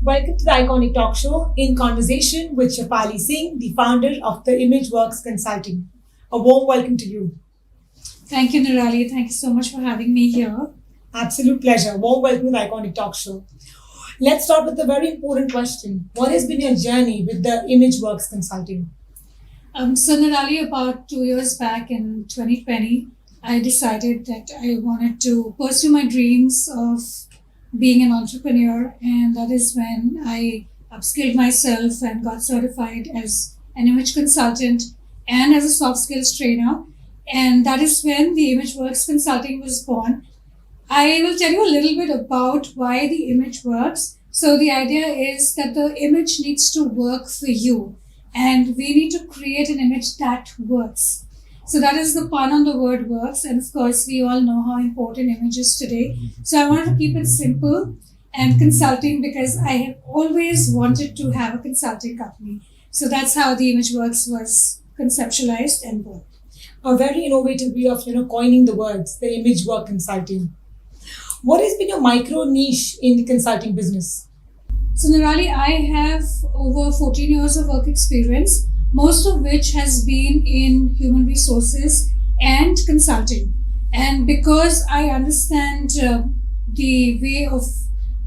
Welcome to the Iconic Talk Show in conversation with Shaifali Singh, the founder of the Image Works Consulting. A warm welcome to you. Thank you, Niraalee. Thank you so much for having me here. Absolute pleasure. Warm welcome to the Iconic Talk Show. Let's start with a very important question. What has been your journey with the Image Works Consulting? So Niraalee, about 2 years back in 2020, I decided that I wanted to pursue my dreams of being an entrepreneur, and that is when I upskilled myself and got certified as an image consultant and as a soft skills trainer. And that is when the Image Works Consulting was born. I will tell you a little bit about why the image works. So the idea is that the image needs to work for you, and we need to create an image that works. So that is the pun on the word works. And of course, we all know how important image is today. So I wanted to keep it simple and consulting because I have always wanted to have a consulting company. So that's how the Image Works was conceptualized and born. A very innovative way of coining the words, the Image Work Consulting. What has been your micro niche in the consulting business? So Niraalee, I have over 14 years of work experience, most of which has been in human resources and consulting. And because I understand the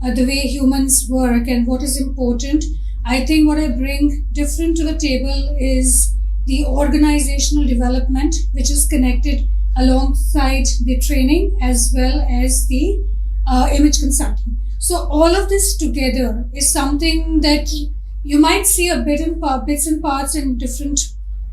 way humans work and what is important, I think what I bring different to the table is the organizational development, which is connected alongside the training as well as the image consulting. So all of this together is something that you might see a bits and parts in different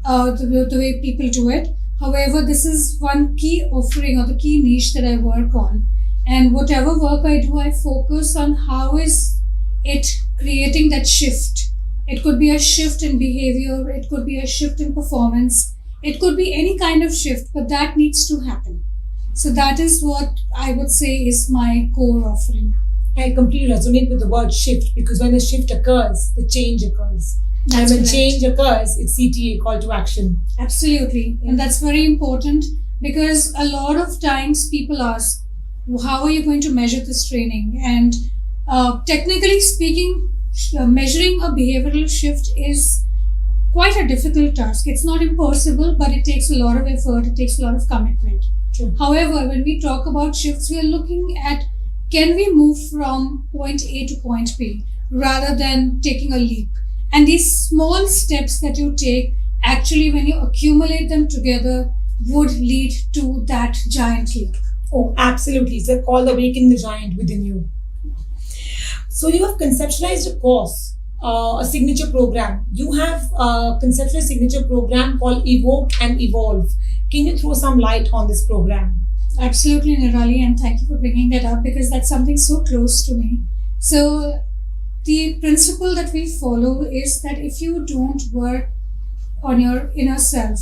the way people do it. However, this is one key offering or the key niche that I work on. And whatever work I do, I focus on how is it creating that shift. It could be a shift in behavior, it could be a shift in performance, it could be any kind of shift, but that needs to happen. So that is what I would say is my core offering. I completely resonate with the word shift because when the shift occurs, the change occurs. That's and when correct. change occurs, it's CTA, call to action. Absolutely. And that's very important because a lot of times people ask, how are you going to measure this training? And technically speaking, measuring a behavioral shift is quite a difficult task. It's not impossible, but it takes a lot of effort. It takes a lot of commitment. True. However, when we talk about shifts, we are looking at can we move from point A to point B rather than taking a leap? And these small steps that you take, actually, when you accumulate them together, would lead to that giant leap. Oh, absolutely. It's called Awaken the Giant within you. So you have conceptualized a course, a signature program. You have conceptualized a signature program called Evoke and Evolve. Can you throw some light on this program? Absolutely, Niraalee, and thank you for bringing that up because that's something so close to me. So the principle that we follow is that if you don't work on your inner self,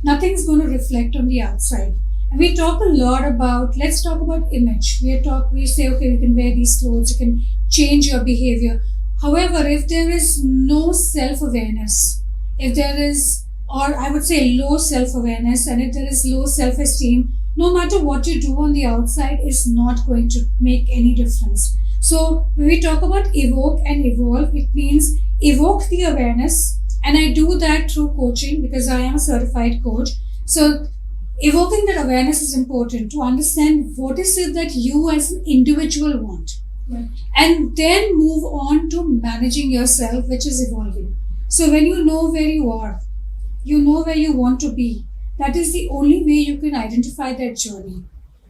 nothing's going to reflect on the outside. And we talk a lot about, let's talk about image. We say, okay, we can wear these clothes, you can change your behavior. However, if there is no self-awareness, if there is, or I would say low self-awareness, and if there is low self-esteem, no matter what you do on the outside is not going to make any difference. So when we talk about evoke and evolve, it means evoke the awareness. And I do that through coaching because I am a certified coach. So evoking that awareness is important to understand what is it that you as an individual want. Right. And then move on to managing yourself, which is evolving. So when you know where you are, you know where you want to be. That is the only way you can identify that journey.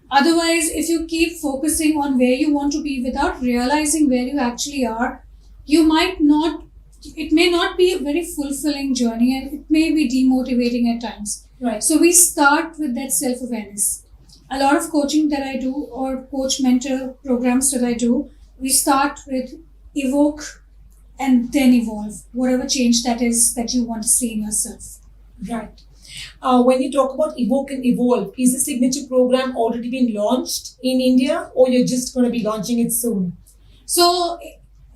Otherwise, if you keep focusing on where you want to be without realizing where you actually are, it may not be a very fulfilling journey and it may be demotivating at times. Right. So we start with that self-awareness. A lot of coaching that I do or coach mentor programs that I do, we start with evoke and then evolve, whatever change that is that you want to see in yourself. Right. When you talk about Evoke and Evolve, is the signature program already been launched in India or you're just going to be launching it soon? So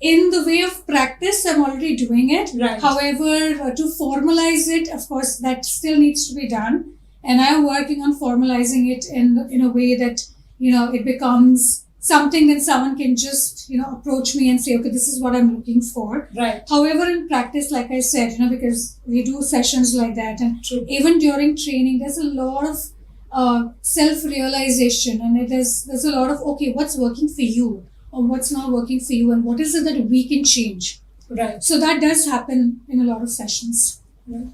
in the way of practice, I'm already doing it. Right. However, to formalize it, of course, that still needs to be done. And I'm working on formalizing it in a way that, it becomes something that someone can just, approach me and say, okay, this is what I'm looking for. Right. However, in practice, like I said, because we do sessions like that, and True. even during training, there's a lot of self-realization, and there's a lot of, okay, what's working for you or what's not working for you, and what is it that we can change. Right. So that does happen in a lot of sessions. Right.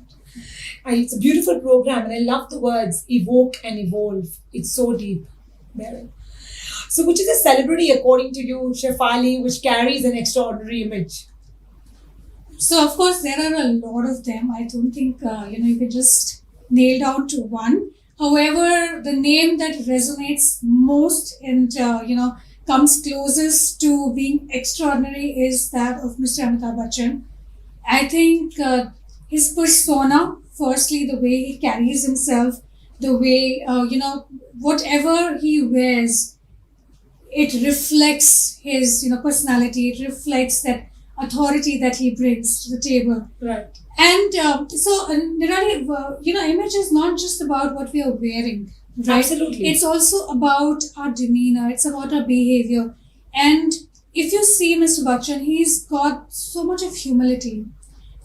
It's a beautiful program, and I love the words evoke and evolve. It's so deep. There. So, which is a celebrity, according to you, Shaifali, which carries an extraordinary image? So, of course, there are a lot of them. I don't think, you can just nail down to one. However, the name that resonates most and, comes closest to being extraordinary is that of Mr. Amitabh Bachchan. I think his persona, firstly, the way he carries himself, the way, whatever he wears, it reflects his, personality. It reflects that authority that he brings to the table. Right. And Niraalee, image is not just about what we are wearing. Right? Absolutely. It's also about our demeanor. It's about our behavior. And if you see Mr. Bachchan, he's got so much of humility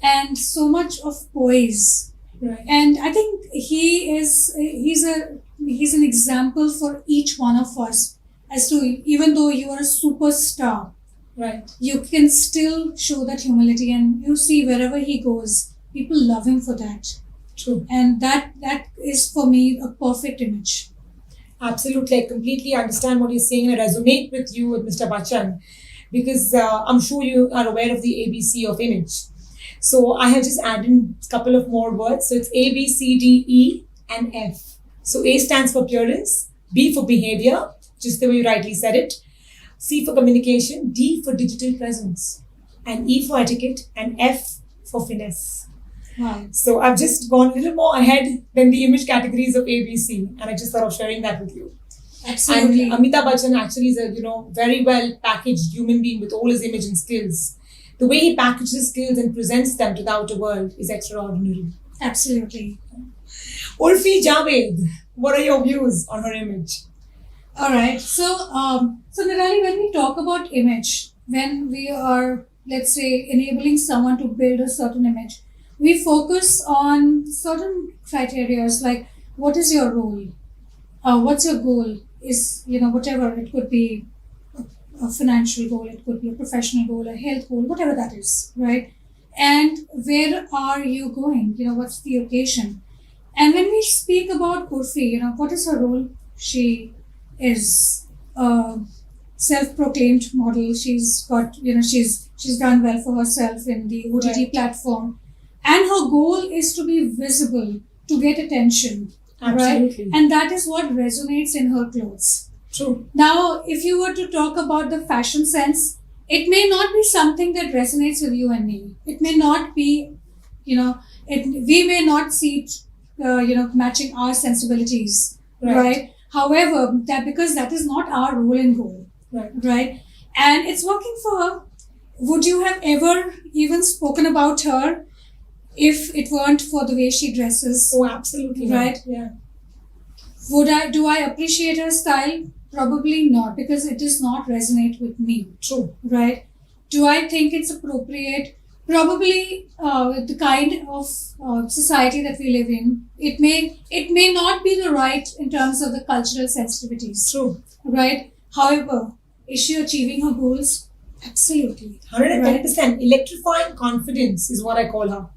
and so much of poise. Right. And I think he's an example for each one of us. As to, even though you are a superstar, Right. you can still show that humility, and you see wherever he goes, people love him for that. True. And that is for me a perfect image. Absolutely. I completely understand what you're saying, and I resonate with you with Mr. Bachchan, because I'm sure you are aware of the ABC of image. So I have just added a couple of more words. So it's A, B, C, D, E, and F. So A stands for appearance, B for behavior, just the way you rightly said it, C for communication, D for digital presence, and E for etiquette, and F for finesse. Wow. So I've just gone a little more ahead than the image categories of ABC, and I just thought of sharing that with you. Absolutely. And Amitabh Bachchan actually is a very well packaged human being with all his image and skills. The way he packages skills and presents them to the outer world is extraordinary. Absolutely. Urfi Javed, what are your views on her image? All right. So Niraalee, when we talk about image, when we are, let's say, enabling someone to build a certain image, we focus on certain criteria like what is your role, what's your goal, is whatever it could be, a financial goal, it could be a professional goal, a health goal, whatever that is, right? And where are you going? What's the occasion? And when we speak about Urfi, what is her role? She is a self-proclaimed model. She's got, she's done well for herself in the OTT Right. platform. And her goal is to be visible, to get attention. Absolutely. Right? And that is what resonates in her clothes. True. Now, if you were to talk about the fashion sense, it may not be something that resonates with you and me. It may not be, we may not see it, matching our sensibilities, right? However, because that is not our role and goal, right? And it's working for her. Would you have ever even spoken about her if it weren't for the way she dresses? Oh, absolutely. Right? Yeah. Do I appreciate her style? Probably not, because it does not resonate with me. True. Right? Do I think it's appropriate? Probably with the kind of society that we live in, it may not be the right in terms of the cultural sensitivities. True. Right? However, is she achieving her goals? Absolutely. 110%. Electrifying confidence is what I call her.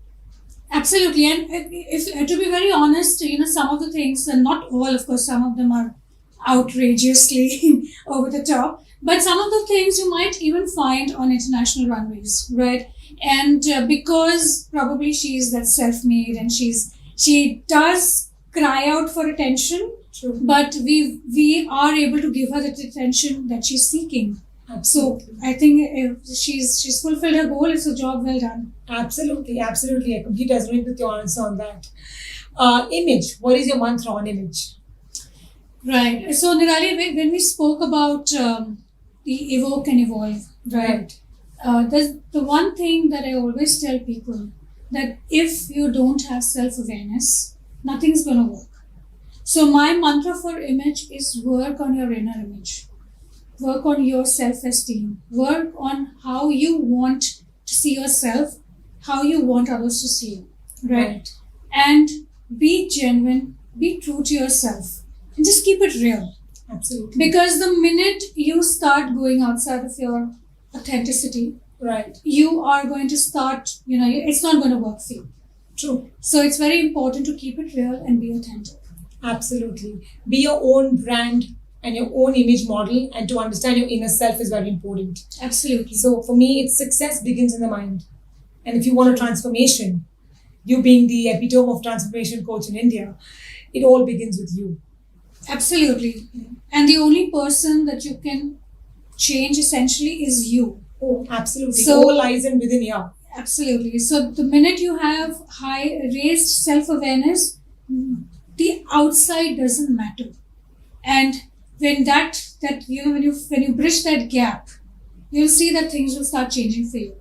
Absolutely. And if to be very honest, some of the things, and not all, of course, some of them are outrageously over the top, but some of the things you might even find on international runways, right? And because probably she's that self-made, and she does cry out for attention. True. But we are able to give her the attention that she's seeking. Absolutely. So I think if she's fulfilled her goal, it's a job well done. Absolutely. I completely agree with your answer on that. Image. What is your mantra on image? Right. So Niraalee, when we spoke about the evoke and evolve, right? There's the one thing that I always tell people, that if you don't have self-awareness, nothing's going to work. So my mantra for image is work on your inner image. work on your self-esteem, work on how you want to see yourself, how you want others to see you, right? And be genuine, be true to yourself, and just keep it real. Absolutely. Because the minute you start going outside of your authenticity, Right. you are going to start, it's not going to work for you. True. So it's very important to keep it real and be authentic. Absolutely. Be your own brand and your own image model, and to understand your inner self is very important. Absolutely. So for me, it's success begins in the mind. And if you want a transformation, you being the epitome of transformation coach in India, it all begins with you. Absolutely. And the only person that you can change essentially is you. Oh, absolutely. So- all lies in within you. Absolutely. So the minute you have high raised self-awareness, the outside doesn't matter. And when when you bridge that gap, you'll see that things will start changing for you.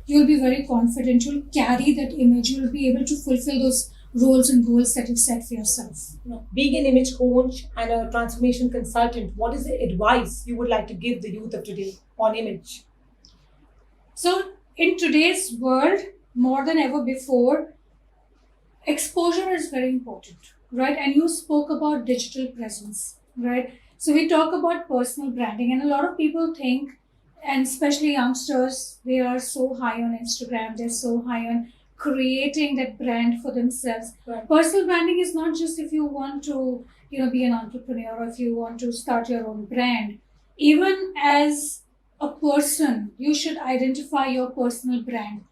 You'll be very confident. You'll carry that image. You'll be able to fulfill those roles and goals that you've set for yourself. Being an image coach and a transformation consultant, what is the advice you would like to give the youth of today on image? So in today's world, more than ever before, exposure is very important, right? And you spoke about digital presence, right? So we talk about personal branding, and a lot of people think, and especially youngsters, they are so high on Instagram, they're so high on creating that brand for themselves. Right. Personal branding is not just if you want to, be an entrepreneur, or if you want to start your own brand. Even as a person, you should identify your personal brand,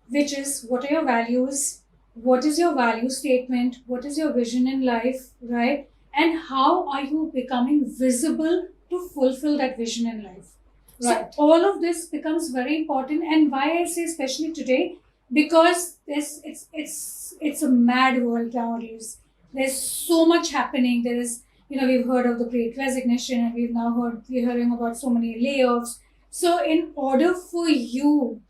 which is what are your values, what is your value statement, what is your vision in life, right? And how are you becoming visible to fulfill that vision in life? Right. So all of this becomes very important. And why I say especially today, because it's a mad world nowadays. There's so much happening. There is, we've heard of the Great Resignation, and we're hearing about so many layoffs. So in order for you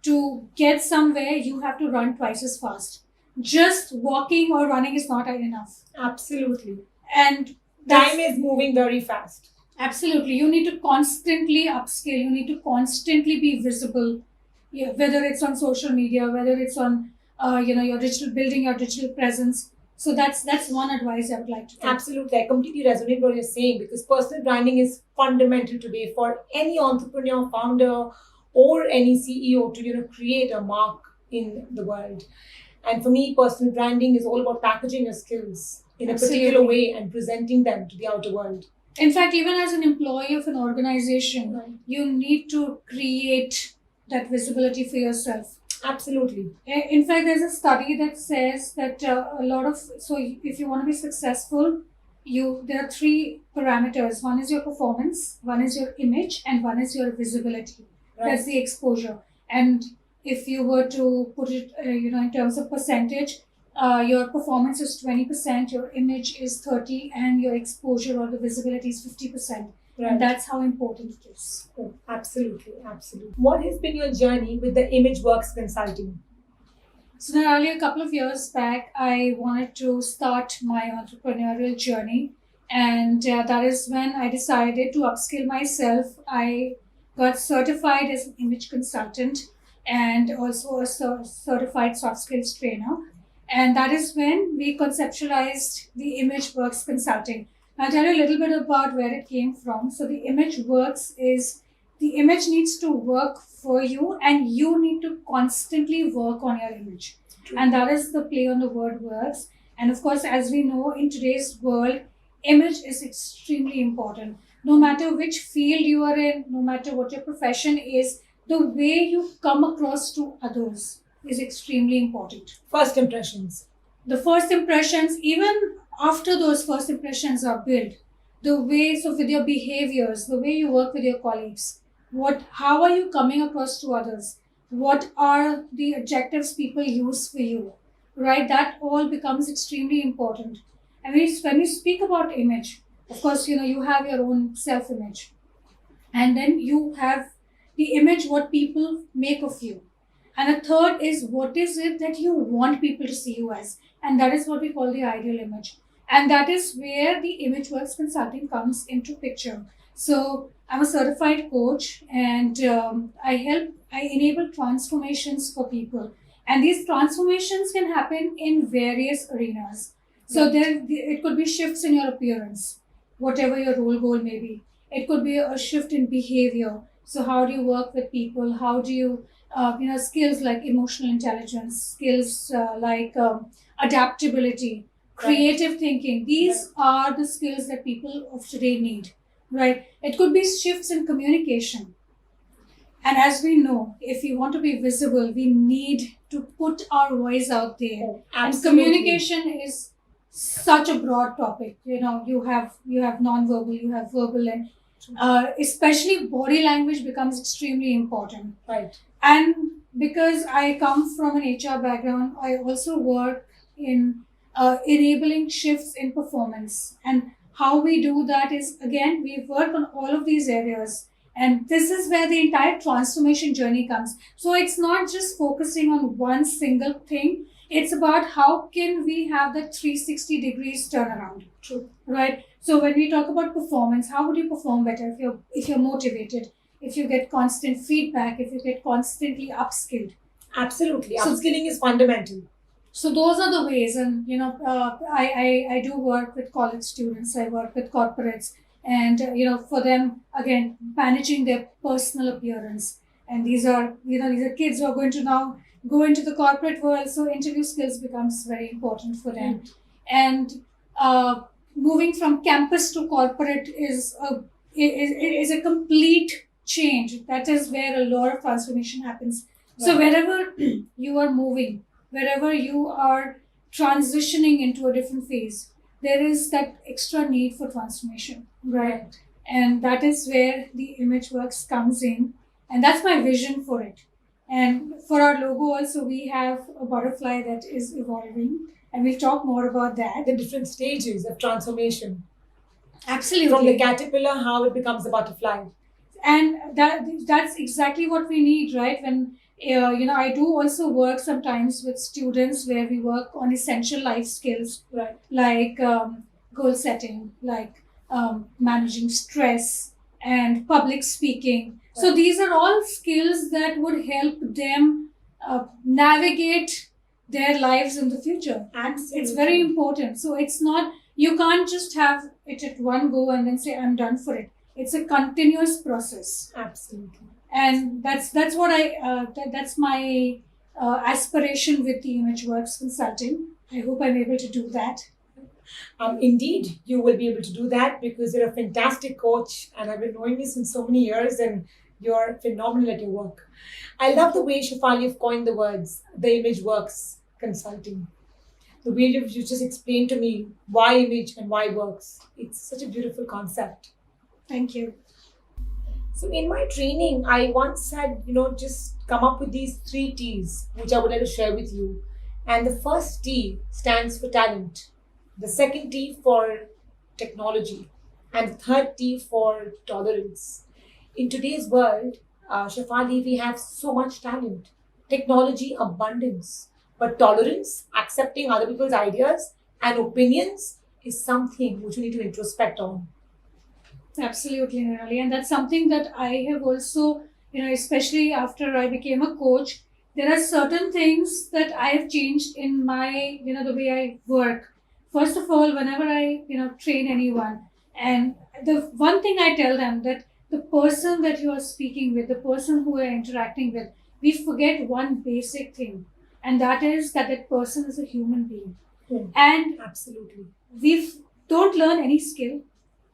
to get somewhere, you have to run twice as fast. Just walking or running is not enough. Absolutely. And Time is moving very fast. absolutely, you need to constantly upskill. You need to constantly be visible. Yeah, whether it's on social media, whether it's on your building your digital presence. So that's one advice I would like to give. Absolutely. I completely resonate with what you're saying, because personal branding is fundamental today for any entrepreneur, founder, or any CEO to create a mark in the world. And for me, personal branding is all about packaging your skills in a particular way and presenting them to the outer world. In fact, even as an employee of an organization, Right. you need to create that visibility for yourself. Absolutely. In fact, there's a study that says that if you want to be successful, there are three parameters. One is your performance, one is your image, and one is your visibility. Right. That's the exposure. And if you were to put it, in terms of percentage, your performance is 20%, your image is 30%, and your exposure or the visibility is 50%. Right. And that's how important it is. Oh, absolutely. Absolutely. What has been your journey with the Image Works Consulting? So Niraalee, a couple of years back, I wanted to start my entrepreneurial journey, and that is when I decided to upskill myself. I got certified as an image consultant and also a certified soft skills trainer, and that is when we conceptualized the Image Works Consulting. I'll tell you a little bit about where it came from. So the Image Works is the image needs to work for you, and you need to constantly work on your image. True. And that is the play on the word works. And of course, as we know, in today's world, image is extremely important. No matter which field you are in, no matter what your profession is, the way you come across to others is extremely important. First impressions. The first impressions, even after those first impressions are built, the ways of with your behaviors, the way you work with your colleagues, how are you coming across to others? What are the adjectives people use for you, right? That all becomes extremely important. And when we speak about image, of course, you have your own self-image. And then you have the image, what people make of you. And a third is what is it that you want people to see you as? And that is what we call the ideal image. And that is where the Image Works Consulting comes into picture. So I'm a certified coach, and I enable transformations for people. And these transformations can happen in various arenas. So Right. it could be shifts in your appearance, whatever your role goal may be. It could be a shift in behavior. So how do you work with people? How do you, skills like emotional intelligence, skills like adaptability, creative thinking. These are the skills that people of today need, right? It could be shifts in communication. And as we know, if we want to be visible, we need to put our voice out there. Oh, And absolutely. communication is such a broad topic. You have non-verbal, you have verbal, and especially body language becomes extremely important. Right. And because I come from an HR background, I also work in enabling shifts in performance. And how we do that is, again, we work on all of these areas. And this is where the entire transformation journey comes. So it's not just focusing on one single thing. It's about how can we have that 360 degrees turnaround. True. Right? So when we talk about performance, how would you perform better if you're motivated, if you get constant feedback, if you get constantly upskilled? Absolutely. So- Upskilling is fundamental. So those are the ways, and I do work with college students. I work with corporates, and for them again managing their personal appearance. And these are kids who are going to now go into the corporate world. So interview skills becomes very important for them, and moving from campus to corporate is a complete change. That is where a lot of transformation happens. So wherever you are moving, wherever you are transitioning into a different phase, there is that extra need for transformation, right? And that is where the image works comes in, and that's my vision for it. And for our logo also, we have a butterfly that is evolving, and we'll talk more about that. The different stages of transformation. Absolutely. From the caterpillar, how it becomes a butterfly. And that's exactly what we need, right? When I do also work sometimes with students where we work on essential life skills, Right. like goal setting, like managing stress and public speaking. So Right. these are all skills that would help them navigate their lives in the future. Absolutely. It's very important. So it's not, you can't just have it at one go and then say, I'm done for it. It's a continuous process. Absolutely. And that's what that's my aspiration with the ImageWorks Consulting. I hope I'm able to do that. Indeed, you will be able to do that because you're a fantastic coach, and I've been knowing you since so many years, and you're phenomenal at your work. I love the way, Shaifali, you've coined the words, the image works consulting. The way you just explained to me why image and why works. It's such a beautiful concept. Thank you. So in my training, I once had, just come up with these 3 T's, which I would like to share with you. And the first T stands for talent. The second T for technology. And the third T for tolerance. In today's world, Shaifali, we have so much talent. Technology, abundance. But tolerance, accepting other people's ideas and opinions is something which we need to introspect on. Absolutely, Niraalee. And that's something that I have also, especially after I became a coach, there are certain things that I have changed in my, the way I work. First of all, whenever I, train anyone, and the one thing I tell them that the person that you are speaking with, the person who you are interacting with, we forget one basic thing, and that is that person is a human being. And Absolutely. we don't learn any skill.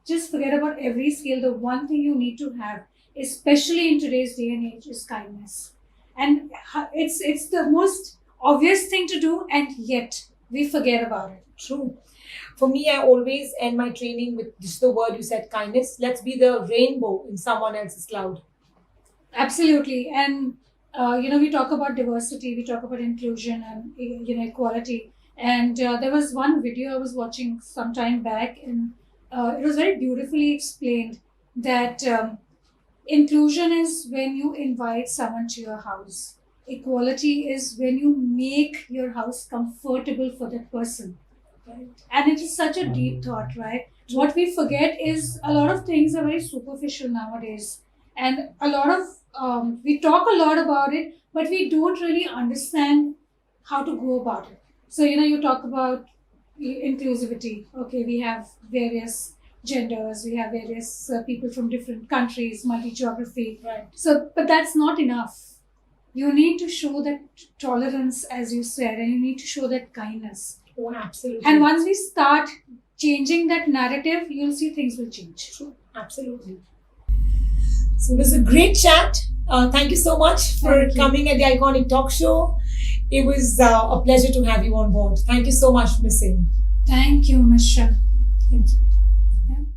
Just forget about every skill. The one thing you need to have, especially in today's day and age, is kindness. And it's the most obvious thing to do, and yet we forget about it. True. For me, I always end my training with just the word you said, kindness. Let's be the rainbow in someone else's cloud. Absolutely. And, we talk about diversity, we talk about inclusion and, equality. And there was one video I was watching some time back, and it was very beautifully explained that inclusion is when you invite someone to your house. Equality is when you make your house comfortable for that person. Right. And it is such a deep thought, right? What we forget is a lot of things are very superficial nowadays, and a lot of we talk a lot about it, but we don't really understand how to go about it. So you talk about inclusivity. Okay, we have various genders, we have various people from different countries, multi-geography. Right. So, but that's not enough. You need to show that tolerance, as you said, and you need to show that kindness. Oh, absolutely. And once we start changing that narrative, you'll see things will change. True. Absolutely. So it was a great chat. Thank you so much for Thank you. coming at the Iconic Talk Show. It was a pleasure to have you on board. Thank you so much, Ms. Singh. Thank you, Ms. Shah. Thank you.